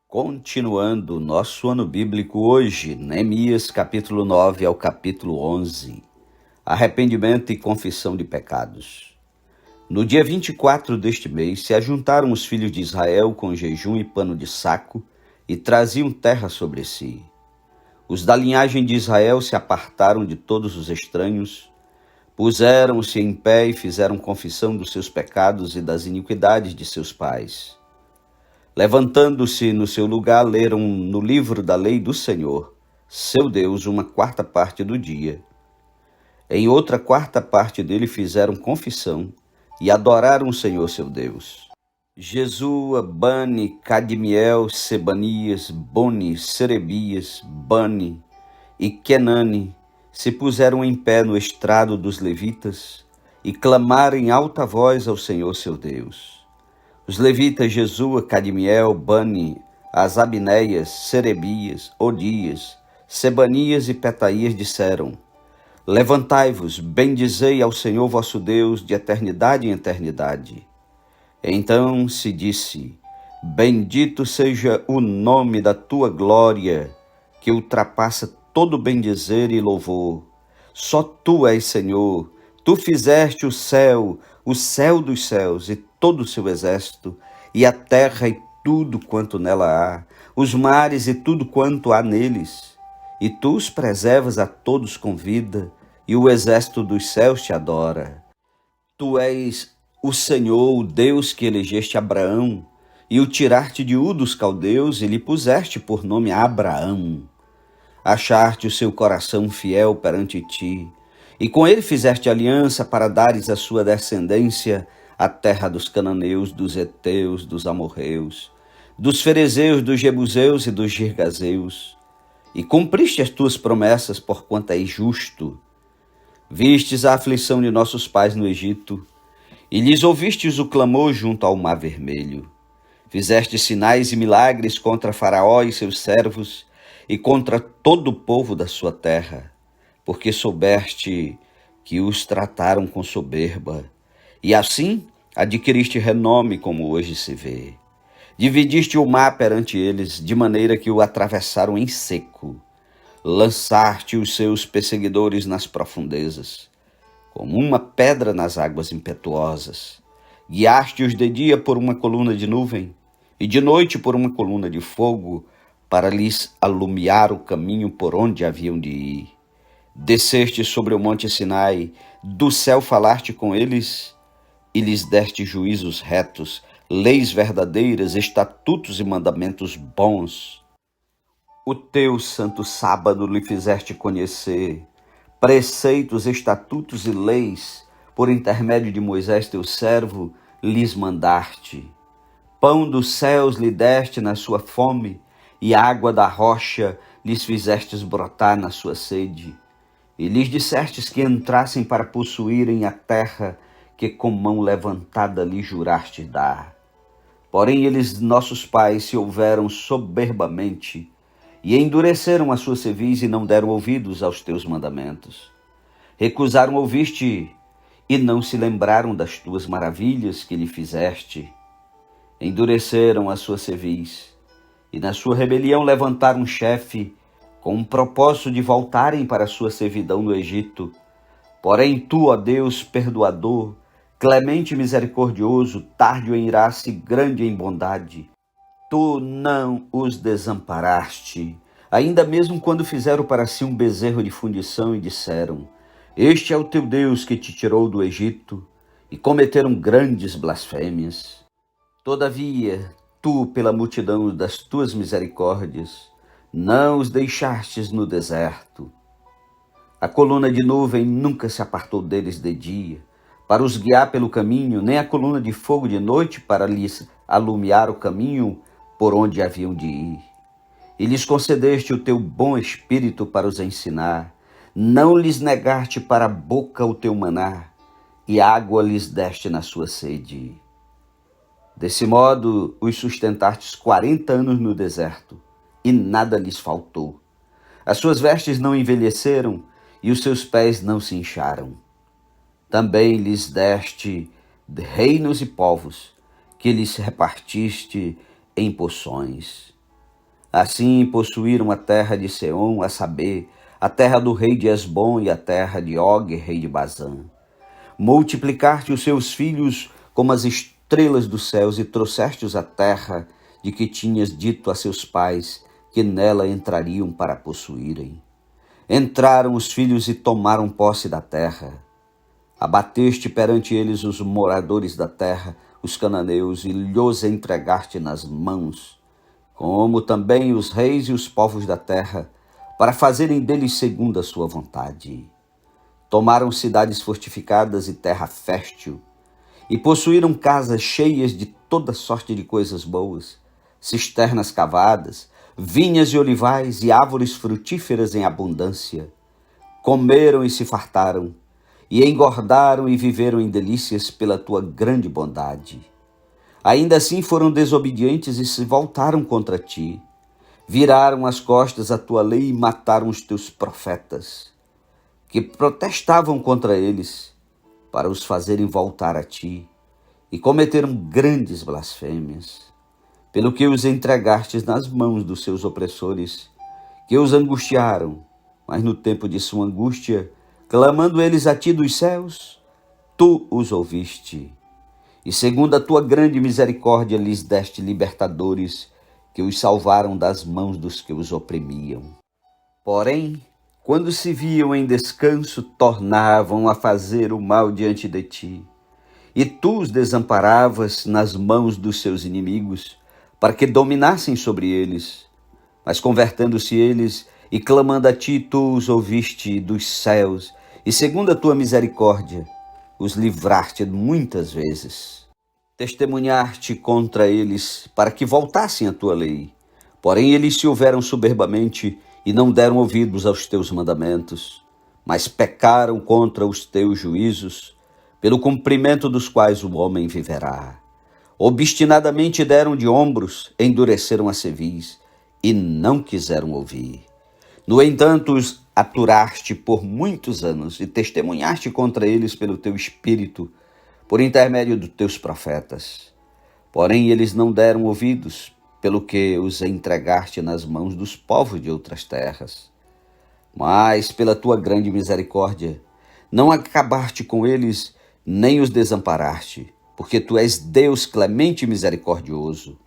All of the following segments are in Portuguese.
Continuando nosso ano bíblico hoje, Neemias capítulo 9 ao capítulo 11, arrependimento e confissão de pecados. No dia 24 deste mês, se ajuntaram os filhos de Israel com jejum e pano de saco e traziam terra sobre si. Os da linhagem de Israel se apartaram de todos os estranhos, puseram-se em pé e fizeram confissão dos seus pecados e das iniquidades de seus pais. Levantando-se no seu lugar, leram no livro da lei do Senhor, seu Deus, uma quarta parte do dia. Em outra quarta parte dele fizeram confissão e adoraram o Senhor seu Deus. Jesua, Bani, Cadmiel, Sebanias, Boni, Serebias, Bani e Kenani se puseram em pé no estrado dos levitas e clamaram em alta voz ao Senhor seu Deus. Os levitas Jesua, Cadmiel, Bani, Asabneias, Serebias, Odias, Sebanias e Petaías disseram: Levantai-vos, bendizei ao Senhor vosso Deus de eternidade em eternidade. Então se disse: Bendito seja o nome da tua glória, que ultrapassa todo bendizer e louvor. Só tu és Senhor, tu fizeste o céu dos céus e todo o seu exército, e a terra e tudo quanto nela há, os mares e tudo quanto há neles. E tu os preservas a todos com vida, e o exército dos céus te adora. Tu és o Senhor, o Deus que elegeste Abraão, e o tiraste de Ur dos caldeus, e lhe puseste por nome Abraão. Achaste o seu coração fiel perante ti, e com ele fizeste aliança para dares à sua descendência a terra dos cananeus, dos heteus, dos amorreus, dos ferezeus, dos jebuseus e dos girgazeus. E cumpriste as tuas promessas, porquanto és justo. Vistes a aflição de nossos pais no Egito, e lhes ouvistes o clamor junto ao mar vermelho. Fizeste sinais e milagres contra Faraó e seus servos, e contra todo o povo da sua terra, porque soubeste que os trataram com soberba, e assim adquiriste renome como hoje se vê. Dividiste o mar perante eles, de maneira que o atravessaram em seco. Lançaste os seus perseguidores nas profundezas, como uma pedra nas águas impetuosas. Guiaste-os de dia por uma coluna de nuvem, e de noite por uma coluna de fogo, para lhes alumiar o caminho por onde haviam de ir. Desceste sobre o monte Sinai, do céu falaste com eles, e lhes deste juízos retos, leis verdadeiras, estatutos e mandamentos bons. O teu santo sábado lhe fizeste conhecer, preceitos, estatutos e leis, por intermédio de Moisés teu servo, lhes mandaste. Pão dos céus lhe deste na sua fome, e água da rocha lhes fizestes brotar na sua sede. E lhes dissestes que entrassem para possuírem a terra que com mão levantada lhe juraste dar. Porém eles, nossos pais, se houveram soberbamente, e endureceram a sua cerviz e não deram ouvidos aos teus mandamentos. Recusaram ouvir-te e não se lembraram das tuas maravilhas que lhe fizeste. Endureceram a sua cerviz, e na sua rebelião levantaram um chefe, com o propósito de voltarem para a sua servidão no Egito. Porém tu, ó Deus, perdoador, clemente e misericordioso, tardio em iraça e grande em bondade, tu não os desamparaste, ainda mesmo quando fizeram para si um bezerro de fundição e disseram: Este é o teu Deus que te tirou do Egito, e cometeram grandes blasfêmias. Todavia, tu, pela multidão das tuas misericórdias, não os deixastes no deserto. A coluna de nuvem nunca se apartou deles de dia, para os guiar pelo caminho, nem a coluna de fogo de noite para lhes alumiar o caminho por onde haviam de ir. E lhes concedeste o teu bom espírito para os ensinar, não lhes negaste para a boca o teu maná, e água lhes deste na sua sede. Desse modo os sustentastes 40 anos no deserto, e nada lhes faltou. As suas vestes não envelheceram, e os seus pés não se incharam. Também lhes deste reinos e povos, que lhes repartiste em poções. Assim possuíram a terra de Seom, a saber, a terra do rei de Esbom e a terra de Og, rei de Bazã. Multiplicaste os seus filhos como as estrelas dos céus e trouxeste-os à terra de que tinhas dito a seus pais que nela entrariam para possuírem. Entraram os filhos e tomaram posse da terra. Abateste perante eles os moradores da terra, os cananeus, e lhos entregaste nas mãos, como também os reis e os povos da terra, para fazerem deles segundo a sua vontade. Tomaram cidades fortificadas e terra fértil, e possuíram casas cheias de toda sorte de coisas boas, cisternas cavadas, vinhas e olivais e árvores frutíferas em abundância. Comeram e se fartaram, e engordaram e viveram em delícias pela tua grande bondade. Ainda assim foram desobedientes e se voltaram contra ti. Viraram as costas à tua lei e mataram os teus profetas, que protestavam contra eles, para os fazerem voltar a ti, e cometeram grandes blasfêmias, pelo que os entregastes nas mãos dos seus opressores, que os angustiaram, mas no tempo de sua angústia, clamando eles a ti dos céus, tu os ouviste, e segundo a tua grande misericórdia lhes deste libertadores, que os salvaram das mãos dos que os oprimiam. Porém, quando se viam em descanso, tornavam a fazer o mal diante de ti, e tu os desamparavas nas mãos dos seus inimigos, para que dominassem sobre eles. Mas convertendo-se eles e clamando a ti, tu os ouviste dos céus, e segundo a tua misericórdia, os livraste muitas vezes. Testemunhaste contra eles para que voltassem à tua lei. Porém eles se houveram soberbamente e não deram ouvidos aos teus mandamentos, mas pecaram contra os teus juízos, pelo cumprimento dos quais o homem viverá. Obstinadamente deram de ombros, endureceram a cerviz e não quiseram ouvir. No entanto, os aturaste por muitos anos e testemunhaste contra eles pelo teu espírito, por intermédio dos teus profetas. Porém, eles não deram ouvidos, pelo que os entregaste nas mãos dos povos de outras terras. Mas, pela tua grande misericórdia, não acabaste com eles, nem os desamparaste, porque tu és Deus clemente e misericordioso.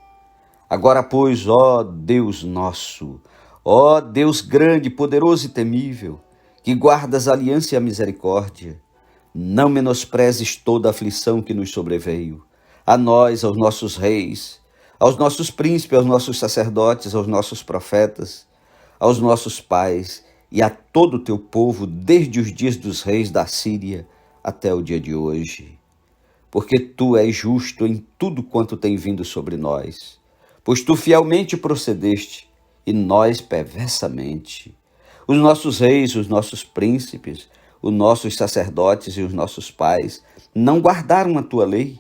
Agora, pois, ó Deus nosso, ó Deus grande, poderoso e temível, que guardas a aliança e a misericórdia, não menosprezes toda a aflição que nos sobreveio, a nós, aos nossos reis, aos nossos príncipes, aos nossos sacerdotes, aos nossos profetas, aos nossos pais e a todo o teu povo, desde os dias dos reis da Síria até o dia de hoje. Porque tu és justo em tudo quanto tem vindo sobre nós, pois tu fielmente procedeste, e nós perversamente. Os nossos reis, os nossos príncipes, os nossos sacerdotes e os nossos pais não guardaram a tua lei,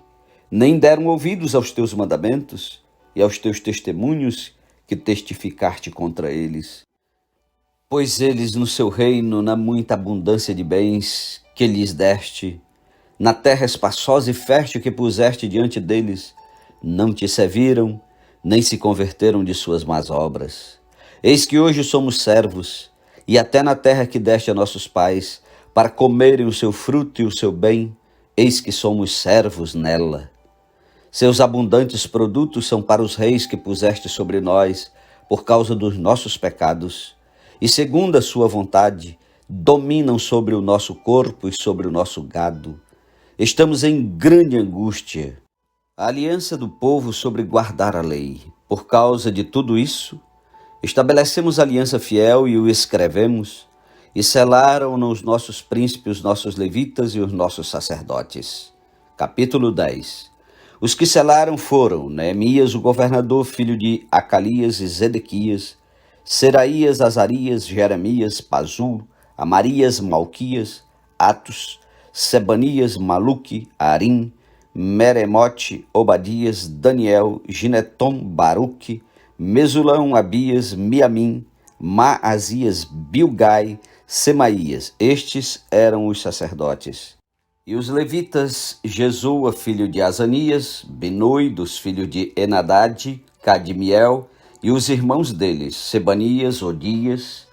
nem deram ouvidos aos teus mandamentos e aos teus testemunhos que testificaste contra eles. Pois eles no seu reino, na muita abundância de bens que lhes deste, na terra espaçosa e fértil que puseste diante deles, não te serviram, nem se converteram de suas más obras. Eis que hoje somos servos, e até na terra que deste a nossos pais, para comerem o seu fruto e o seu bem, eis que somos servos nela. Seus abundantes produtos são para os reis que puseste sobre nós, por causa dos nossos pecados, e segundo a sua vontade, dominam sobre o nosso corpo e sobre o nosso gado. Estamos em grande angústia. A aliança do povo sobre guardar a lei. Por causa de tudo isso, estabelecemos aliança fiel e o escrevemos, e selaram-no os nossos príncipes, os nossos levitas e os nossos sacerdotes. Capítulo 10. Os que selaram foram Neemias, o governador, filho de Acalias e Zedequias, Seraías, Azarias, Jeremias, Pazul, Amarias, Malquias, Atos, Sebanias, Maluque, Arim, Meremote, Obadias, Daniel, Ginetom, Baruque, Mesulão, Abias, Miamim, Maazias, Bilgai, Semaías. Estes eram os sacerdotes. E os levitas, Jesua, filho de Azanias, Binui, dos filhos de Enadade, Cadmiel, e os irmãos deles, Sebanias, Odias,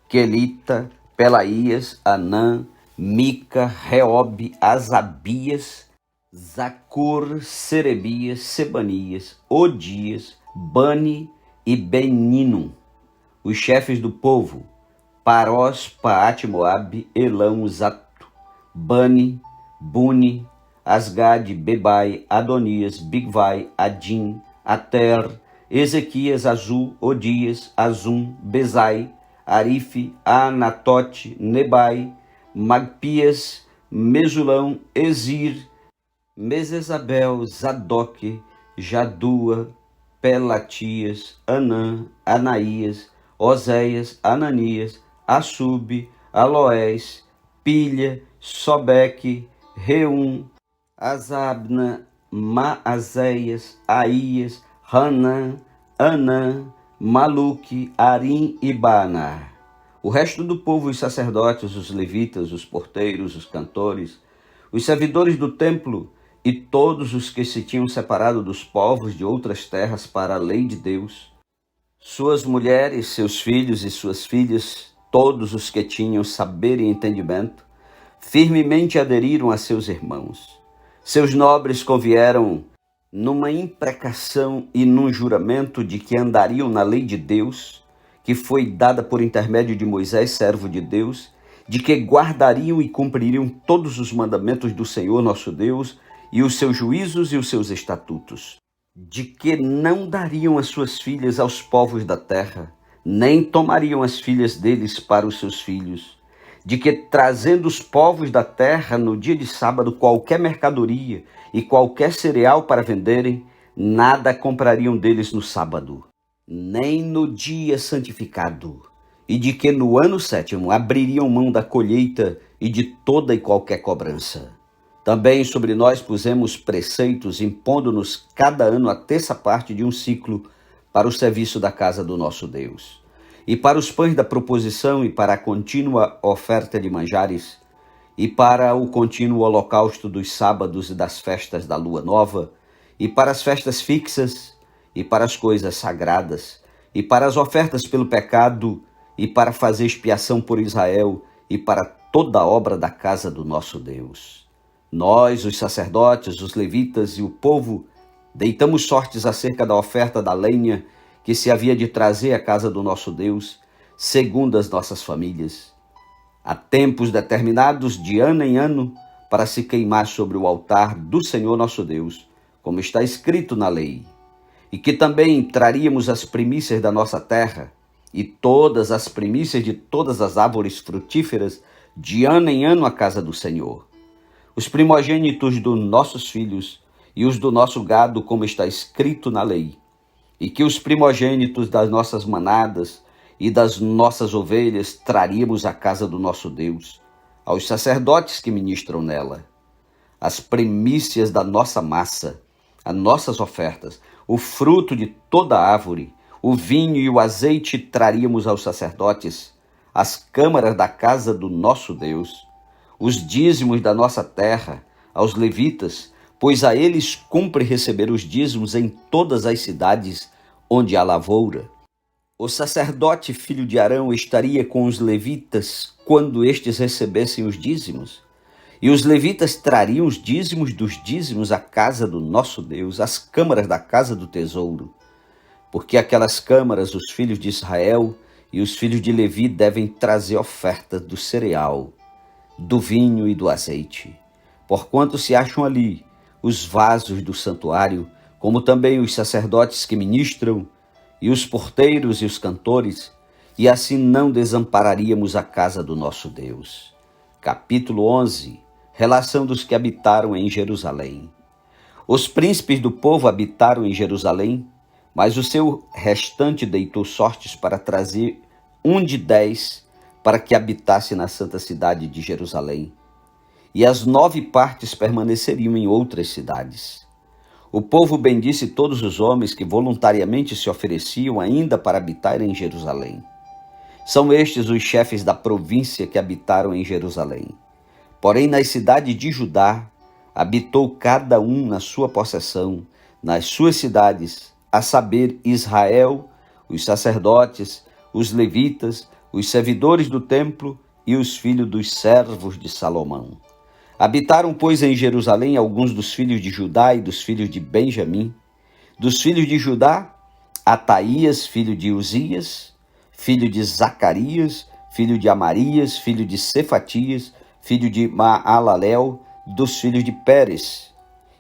Quelita, Pelaías, Anã, Mica, Reobe, Asabias, Zacur, Serebias, Sebanias, Odias, Bani e Beninu, os chefes do povo, Parós, Paate-Moabe, Elão, Zato, Bani, Buni, Asgade, Bebai, Adonias, Bigvai, Adim, Ater, Ezequias, Azul, Odias, Azum, Bezai, Arife, Anatote, Nebai, Magpias, Mesulão, Ezir, Mesesabel, Zadok, Jadua, Pelatias, Anã, Anaías, Oséias, Ananias, Assub, Aloés, Pilha, Sobeque, Reum, Azabna, Maazéias, Aías, Hanã, Anã, Maluque, Arim e Baanar. O resto do povo, os sacerdotes, os levitas, os porteiros, os cantores, os servidores do templo e todos os que se tinham separado dos povos de outras terras para a lei de Deus, suas mulheres, seus filhos e suas filhas, todos os que tinham saber e entendimento, firmemente aderiram a seus irmãos. Seus nobres convieram numa imprecação e num juramento de que andariam na lei de Deus, que foi dada por intermédio de Moisés, servo de Deus, de que guardariam e cumpririam todos os mandamentos do Senhor nosso Deus e os seus juízos e os seus estatutos, de que não dariam as suas filhas aos povos da terra, nem tomariam as filhas deles para os seus filhos, de que, trazendo os povos da terra no dia de sábado qualquer mercadoria e qualquer cereal para venderem, nada comprariam deles no sábado, nem no dia santificado, e de que no ano 7º abririam mão da colheita e de toda e qualquer cobrança. Também sobre nós pusemos preceitos, impondo-nos cada ano a terça parte de um ciclo para o serviço da casa do nosso Deus, e para os pães da proposição, e para a contínua oferta de manjares, e para o contínuo holocausto dos sábados e das festas da lua nova, e para as festas fixas, e para as coisas sagradas, e para as ofertas pelo pecado, e para fazer expiação por Israel, e para toda a obra da casa do nosso Deus. Nós, os sacerdotes, os levitas e o povo, deitamos sortes acerca da oferta da lenha que se havia de trazer à casa do nosso Deus, segundo as nossas famílias. Há tempos determinados de ano em ano para se queimar sobre o altar do Senhor nosso Deus, como está escrito na lei, e que também traríamos as primícias da nossa terra e todas as primícias de todas as árvores frutíferas de ano em ano à casa do Senhor. Os primogênitos dos nossos filhos e os do nosso gado, como está escrito na lei, e que os primogênitos das nossas manadas e das nossas ovelhas traríamos à casa do nosso Deus, aos sacerdotes que ministram nela. As primícias da nossa massa, as nossas ofertas, o fruto de toda árvore, o vinho e o azeite traríamos aos sacerdotes, as câmaras da casa do nosso Deus, os dízimos da nossa terra, aos levitas, pois a eles cumpre receber os dízimos em todas as cidades onde há lavoura. O sacerdote, filho de Arão, estaria com os levitas quando estes recebessem os dízimos, e os levitas trariam os dízimos dos dízimos à casa do nosso Deus, às câmaras da casa do tesouro, porque aquelas câmaras os filhos de Israel e os filhos de Levi devem trazer ofertas do cereal, do vinho e do azeite, porquanto se acham ali os vasos do santuário, como também os sacerdotes que ministram, e os porteiros e os cantores, e assim não desampararíamos a casa do nosso Deus. Capítulo 11. Relação dos que habitaram em Jerusalém. Os príncipes do povo habitaram em Jerusalém, mas o seu restante deitou sortes para trazer 1 de 10 para que habitasse na santa cidade de Jerusalém, e as 9 partes permaneceriam em outras cidades. O povo bendisse todos os homens que voluntariamente se ofereciam ainda para habitar em Jerusalém. São estes os chefes da província que habitaram em Jerusalém. Porém, nas cidades de Judá, habitou cada um na sua possessão, nas suas cidades, a saber, Israel, os sacerdotes, os levitas, os servidores do templo e os filhos dos servos de Salomão. Habitaram, pois, em Jerusalém alguns dos filhos de Judá e dos filhos de Benjamim. Dos filhos de Judá, Ataías, filho de Uzias, filho de Zacarias, filho de Amarias, filho de Cefatias, filho de Maalalel, dos filhos de Pérez.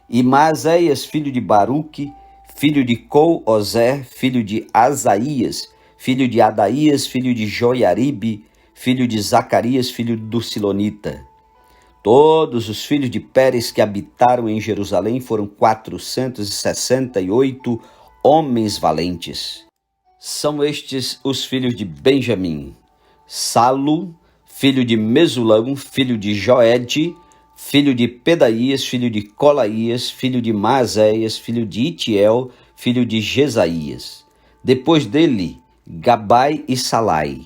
E Maazéias, filho de Baruque, filho de Col-Ozer, filho de Asaías, filho de Adaías, filho de Joiaribe, filho de Zacarias, filho do Silonita. Todos os filhos de Pérez que habitaram em Jerusalém foram 468 homens valentes. São estes os filhos de Benjamim: Salu, filho de Mesulão, filho de Joede, filho de Pedaías, filho de Colaías, filho de Maazéias, filho de Itiel, filho de Jesaías. Depois dele, Gabai e Salai,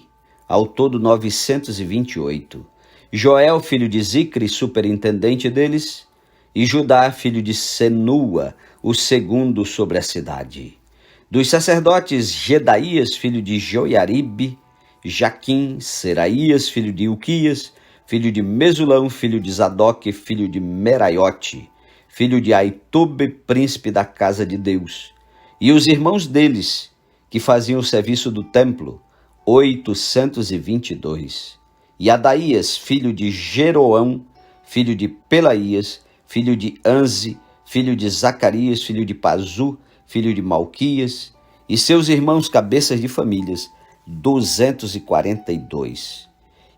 ao todo 928. Joel, filho de Zicre, superintendente deles, e Judá, filho de Senua, o segundo sobre a cidade. Dos sacerdotes, Gedaías, filho de Joiaribe, Jaquim, Seraías, filho de Ilquias, filho de Mesulão, filho de Zadok, filho de Meraiote, filho de Aitube, príncipe da casa de Deus, e os irmãos deles, que faziam o serviço do templo, 822. E Adaías, filho de Jeroão, filho de Pelaías, filho de Anze, filho de Zacarias, filho de Pazu, filho de Malquias, e seus irmãos cabeças de famílias, 242.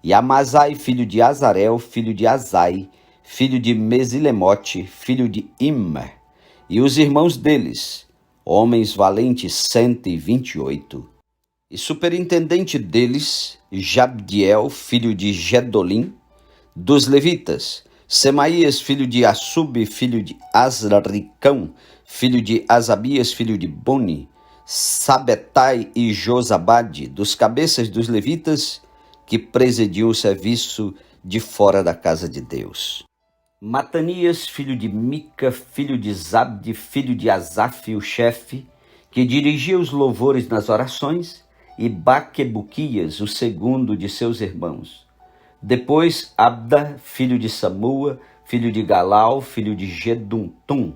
E Amazai, filho de Azarel, filho de Azai, filho de Mesilemote, filho de Immer, e os irmãos deles, homens valentes, 128. E superintendente deles, Jabdiel, filho de Gedolim. Dos levitas, Semaías, filho de Assub, filho de Azricão, filho de Asabias, filho de Boni, Sabetai e Josabade. Dos cabeças dos levitas, que presidiam o serviço de fora da casa de Deus, Matanias, filho de Mica, filho de Zabde, filho de Asaf, o chefe, que dirigia os louvores nas orações, e Baquebuquias, o segundo de seus irmãos. Depois Abda, filho de Samua, filho de Galal, filho de Geduntum.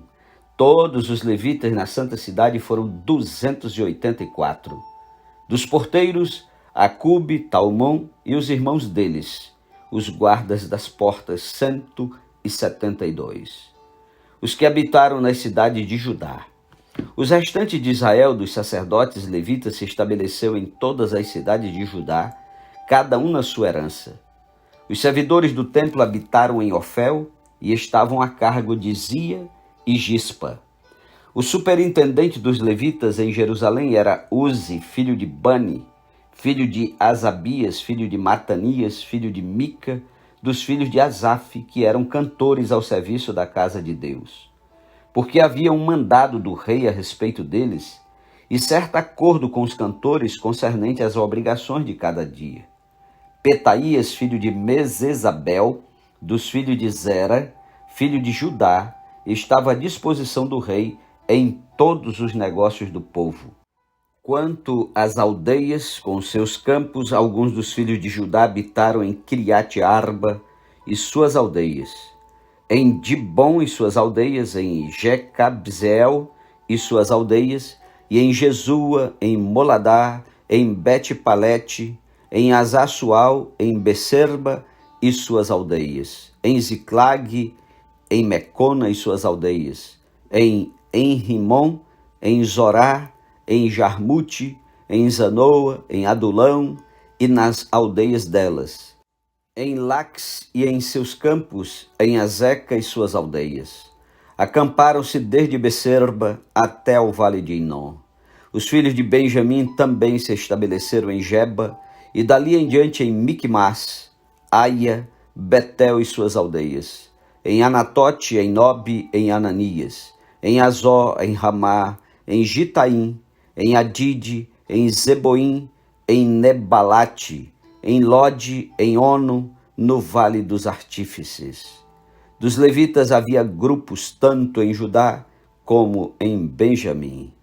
Todos os levitas na santa cidade foram 284. Dos porteiros, Acube, Talmon e os irmãos deles, os guardas das portas, 172. Os que habitaram nas cidades de Judá. Os restantes de Israel, dos sacerdotes levitas, se estabeleceu em todas as cidades de Judá, cada um na sua herança. Os servidores do templo habitaram em Ofel e estavam a cargo de Zia e Gispa. O superintendente dos levitas em Jerusalém era Uzi, filho de Bani, filho de Asabias, filho de Matanias, filho de Mica, dos filhos de Asaf, que eram cantores ao serviço da casa de Deus. Porque havia um mandado do rei a respeito deles, e certo acordo com os cantores concernente às obrigações de cada dia. Petaías, filho de Mesesabel, dos filhos de Zera, filho de Judá, estava à disposição do rei em todos os negócios do povo. Quanto às aldeias, com seus campos, alguns dos filhos de Judá habitaram em Criate Arba e suas aldeias, em Dibom e suas aldeias, em Jecabzeel e suas aldeias, e em Jesua, em Moladá, em Bet-Palete, em Azassual, em Becerba e suas aldeias, em Ziclag, em Mecona e suas aldeias, em Enrimon, em Zorá, em Jarmute, em Zanoa, em Adulão e nas aldeias delas, em Lax e em seus campos, em Azeca e suas aldeias. Acamparam-se desde Becerba até o vale de Inom. Os filhos de Benjamim também se estabeleceram em Geba, e dali em diante em Micmas, Aia, Betel e suas aldeias, em Anatote, em Nobe, em Ananias, em Azó, em Ramá, em Gitaim, em Adide, em Zeboim, em Nebalate, em Lode, em Ono, no Vale dos Artífices. Dos levitas havia grupos tanto em Judá como em Benjamim.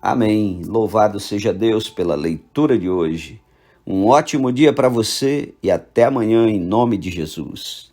Amém. Louvado seja Deus pela leitura de hoje. Um ótimo dia para você e até amanhã em nome de Jesus.